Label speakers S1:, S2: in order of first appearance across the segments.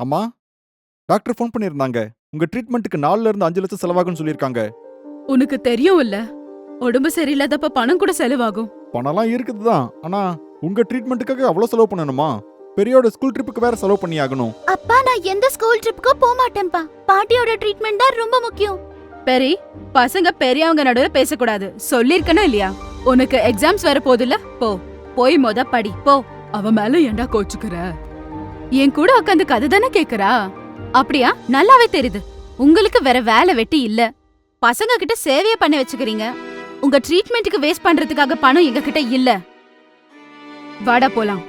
S1: அம்மா, doctor phone பண்ணியிருந்தாங்க. உங்க ட்ரீட்மெண்ட்டுக்கு 4ல இருந்து 5 லட்சம் செலவாகும்னு சொல்லியிருக்காங்க.
S2: உனக்கு தெரியும் இல்ல, உடம்பு சரியில்லாதப்ப பணம் கூட செலவாகும்.
S1: பணம்லாம் இருக்குது தான். ஆனா உங்க ட்ரீட்மெண்ட்டுக்காக அவ்வளோ செலவு பண்ணணுமா? பெரியோட ஸ்கூல் ட்ரிப்புக்கு வேற செலவு பண்ணி ஆகணும்.
S3: அப்பா நான் எந்த ஸ்கூல் ட்ரிப்புக்கும் போக மாட்டேன்ப்பா. பாட்டியோட ட்ரீட்மெண்ட் தான் ரொம்ப முக்கியம்.
S2: பெரி, பசங்க பெரியவங்க நடுவுல பேசக்கூடாது. சொல்லிருக்கணும் இல்லையா? உனக்கு எக்ஸாம்ஸ் வர போதில்ல, போய் படி போ. அவ மேல ஏன்டா கோச்சுக்கிற? என் கூட உட்காந்து கதை தானே கேக்குறா. அப்படியா? நல்லாவே தெரியுது. உங்களுக்கு வேற வேலை வெட்டி இல்ல. பசங்க கிட்ட சேவைய பண்ண வச்சுக்கிறீங்க. உங்க ட்ரீட்மெண்ட்டுக்கு வேஸ்ட் பண்றதுக்காக பணம் எங்க கிட்ட இல்ல. வாடா போலாம்.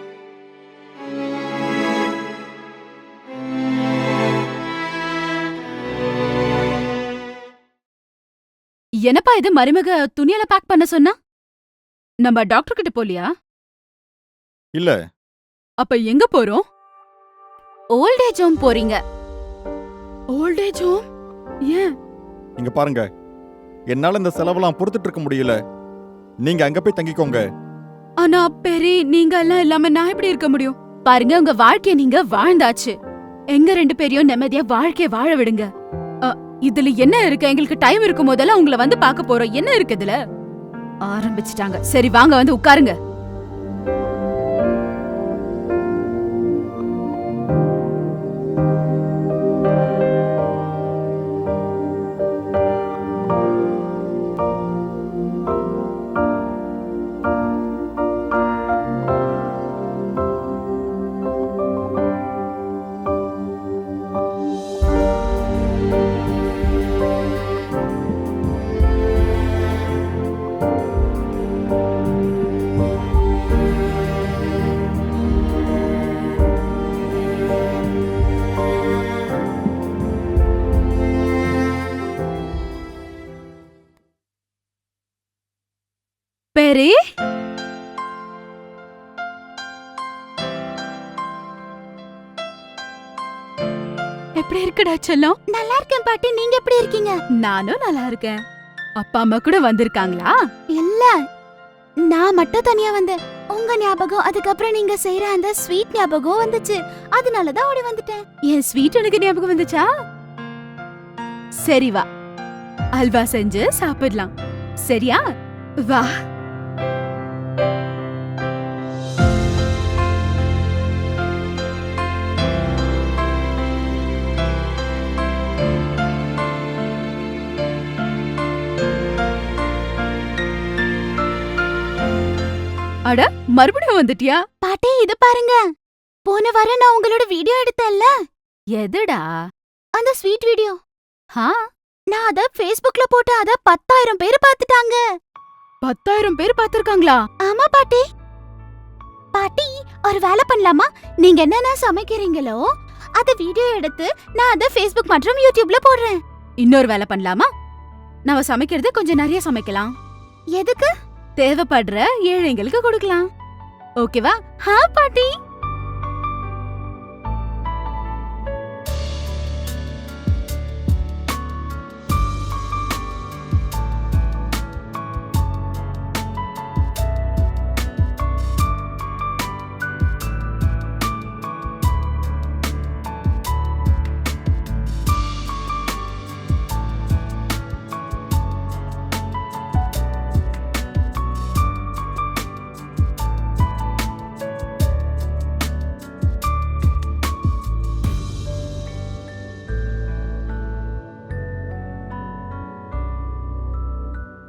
S2: என்னப்பா இது, மருமக துணியில பேக் பண்ண சொன்னா? நம்ம டாக்டர் கிட்ட போலியா?
S1: இல்ல.
S2: அப்ப எங்க போறோம்? ஓல்ட் ஏஜ் ஹோம் போறீங்க. Old age home? ஏன்?
S1: இங்க பாருங்க, என்னால இந்த செலவெல்லாம் பொறுத்துட்டு இருக்க முடியல. நீங்க அங்க போய் தங்கிக்கோங்க.
S2: ஆனா பெரி, நீங்க எல்லாம் இல்லாம நான் எப்படி இருக்க முடியும்? பாருங்க, உங்க வாழ்க்கைய நீங்க வாழ்ந்தாச்சு. எங்க 2 பேரையும் நிம்மதியா வாழ்க்கைய வாழ விடுங்க. இதுல என்ன இருக்கு? எங்களுக்கு டைம் இருக்கும் போதெல்லாம் உங்களை வந்து பார்க்க போறோம். என்ன இருக்கு இதுல? ஆரம்பிச்சிட்டாங்க. சரி வாங்க, வந்து உட்காருங்க. பெரி, எப்படி இருக்குடா செல்லம்?
S3: நல்லா இருக்கேன் பாட்டி. நீங்க எப்படி இருக்கீங்க?
S2: நானும் நல்லா இருக்கேன். அப்பா அம்மா கூட வந்திருக்காங்களா?
S3: இல்ல, நான் மட்டும் தனியா வந்தேன். உங்க ஞாபகம், அதுக்கப்புறம் நீங்க செய்யற அந்த ஸ்வீட் ஞாபகம் வந்துச்சு. அதனாலதான் ஓடி வந்துட்டேன்.
S2: என் ஸ்வீட் உனக்கு ஞாபகம் வந்துச்சா? சரி வா, அல்வா செஞ்சு சாப்பிடலாம். சரியா? வா. அட, மறுபடியும் வந்துட்டியா?
S3: பாட்டி இது பாருங்க. போன வாரம் நான் உங்களோட வீடியோ எடுத்தேன்ல,
S2: எதுடா?
S3: அந்த ஸ்வீட் வீடியோ.
S2: ஹா,
S3: நான் அத Facebookல போட்டு அத 10,000 பேர் பார்த்துட்டாங்க.
S2: 10,000 பேர் பாத்திருக்காங்களா?
S3: ஆமா பாட்டி. பாட்டி ஒரு வேலை பண்ணலாமா? நீங்க என்னென்ன சமைக்கிறீங்களோ அத வீடியோ எடுத்து நான் அத Facebook மற்றும் YouTubeல போடுறேன்.
S2: இன்னொரு வேலை பண்ணலாமா? நம்ம சமைக்கிறது கொஞ்சம் நிறைய சமைக்கலாம்.
S3: எதுக்கு?
S2: தேவைப்படுற ஏழைங்களுக்கு கொடுக்கலாம். ஓகேவா?
S3: ஹா பாட்டி.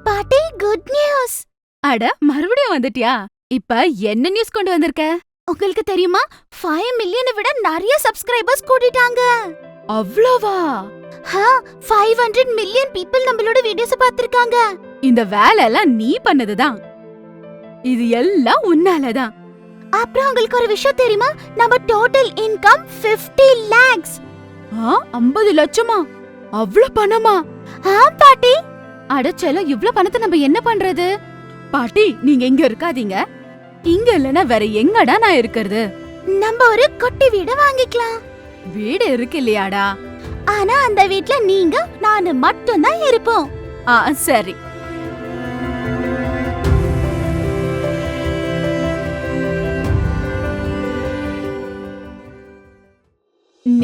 S3: பாட்டி குட் நியூஸ்.
S2: அட, மறுபடியும் வந்துட்டியா? இப்ப என்ன நியூஸ் கொண்டு வந்திருக்க?
S3: உங்களுக்கு தெரியுமா, 5 மில்லியனை விட நிறைய சப்ஸ்கிரைபர்ஸ் கூட்டிட்டாங்க.
S2: அவ்வளவா?
S3: 500 மில்லியன் பீப்பிள் நம்மளோட வீடியோஸ் பார்த்திருக்காங்க.
S2: இந்த வேலை எல்லாம் நீ பண்ணதுதான். இது எல்லாம் உன்னாலதான்.
S3: அப்புறம் உங்களுக்கு ஒரு விஷயம் தெரியுமா, நம்ம டோட்டல் இன்கம் 50 lakhs.
S2: 50 லட்சமா? அவ்வளவு பணமா?
S3: பாட்டி.
S2: அடச்சல, இவ்ளோ பணத்தை நம்ம என்ன பண்றது? பாட்டி, நீங்க இங்க இருக்காதீங்க. இங்க இல்லனா வேற எங்கடா நான் இருக்கிறது?
S3: நம்ம ஒரு குட்டி வீடு வாங்கிக்கலாம்.
S2: வீடு இருக்கு இல்லையாடா?
S3: ஆனா அந்த வீட்ல நீங்க நானு மட்டும் தான் இருப்போம்.
S2: சரி.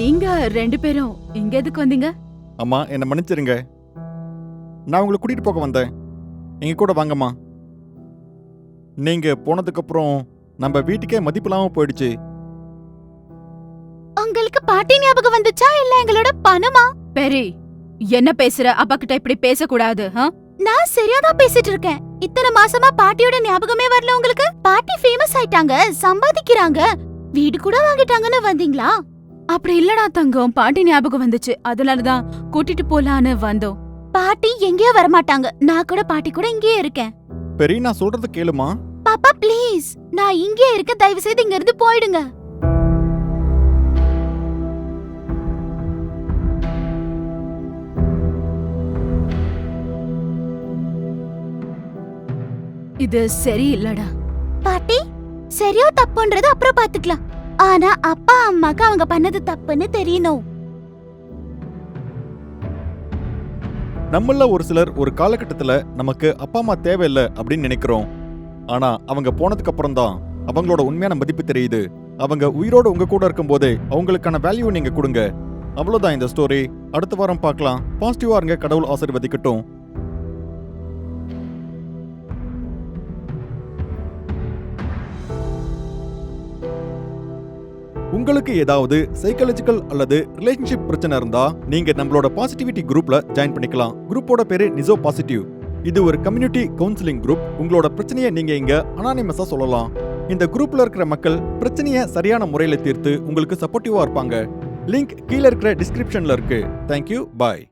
S2: நீங்க 2 பேரும் இங்க எதுக்கு வந்தீங்க?
S1: அம்மா என்னை மன்னிச்சிருங்க. நான் உங்களை கூட்டிட்டு போக வந்தேன். எங்க கூட வாங்கம்மா. நீங்க போனதுக்கு அப்புறம் நம்ம வீட்டுக்கே மதிப்பில்லாம போயிடுச்சு.
S3: உங்களுக்கு பாட்டி ஞாபகம் வந்துச்சா இல்ல எங்களோட பணமா?
S2: பெரி, என்ன பேசுற? அப்பா கிட்ட இப்படி பேசக்கூடாது.
S3: நான் சரியாதான் பேசிட்டு இருக்கேன். இத்தனை மாசமா பாட்டியோட ஞாபகமே வரல உங்களுக்கு? பாட்டி ஃபேமஸ் ஆயிட்டாங்க, சம்பாதிக்கிறாங்க, வீடு கூட வாங்கிட்டாங்கன்னு வந்தீங்களா?
S2: அப்படி இல்லடா தங்கம், பாட்டி ஞாபகம் வந்துச்சு, அதனாலதான் கூட்டிட்டு போலான்னு வந்தோம்.
S3: பாட்டி எங்கேயோ வரமாட்டாங்க. நான் கூட பாட்டி கூட இங்கேயே இருக்கேன்.
S1: பெரிய நான் சொல்றது கேளுமா.
S3: பாப்பா ப்ளீஸ், நான் இங்கேயே இருக்க, தயவு செய்து இங்க இருந்து போயிடுங்க.
S2: இது சரி இல்லடா.
S3: பாட்டி, சரியோ தப்புன்றது அப்புறம் பாத்துக்கலாம். ஆனா அப்பா அம்மாக்கு அவங்க பண்ணது தப்புன்னு தெரியணும்.
S1: நம்மள ஒரு சிலர் ஒரு காலகட்டத்துல நமக்கு அப்பா அம்மா தேவையில்லை அப்படின்னு நினைக்கிறோம். ஆனா அவங்க போனதுக்கு அப்புறம் தான் அவங்களோட உண்மையான மதிப்பு தெரியுது. அவங்க உயிரோட உங்க கூட இருக்கும் போதே அவங்களுக்கான வேல்யூ நீங்க கொடுங்க. அவ்வளவுதான் இந்த ஸ்டோரி. அடுத்த வாரம் பார்க்கலாம். பாசிட்டிவா இருங்க. கடவுள் ஆசீர்வதிக்கட்டும். உங்களுக்கு ஏதாவது சைக்காலஜிக்கல் அல்லது ரிலேஷன்ஷிப் பிரச்சனை இருந்தா நீங்க நம்மளோட பாசிட்டிவிட்டி குரூப்ல ஜாயின் பண்ணிக்கலாம். குரூப்போட பேரு நிசோ பாசிட்டிவ். இது ஒரு கம்யூனிட்டி கவுன்சிலிங் குரூப். உங்களோட பிரச்சனையை நீங்க இங்க அனானிமஸா சொல்லலாம். இந்த குரூப்ல இருக்கிற மக்கள் பிரச்சனையை சரியான முறையில தீர்த்து உங்களுக்கு சப்போர்ட்டிவா இருப்பாங்க. லிங்க் கீழே இருக்கிற டிஸ்கிரிப்ஷன்ல இருக்கு. தேங்க்யூ. பாய்.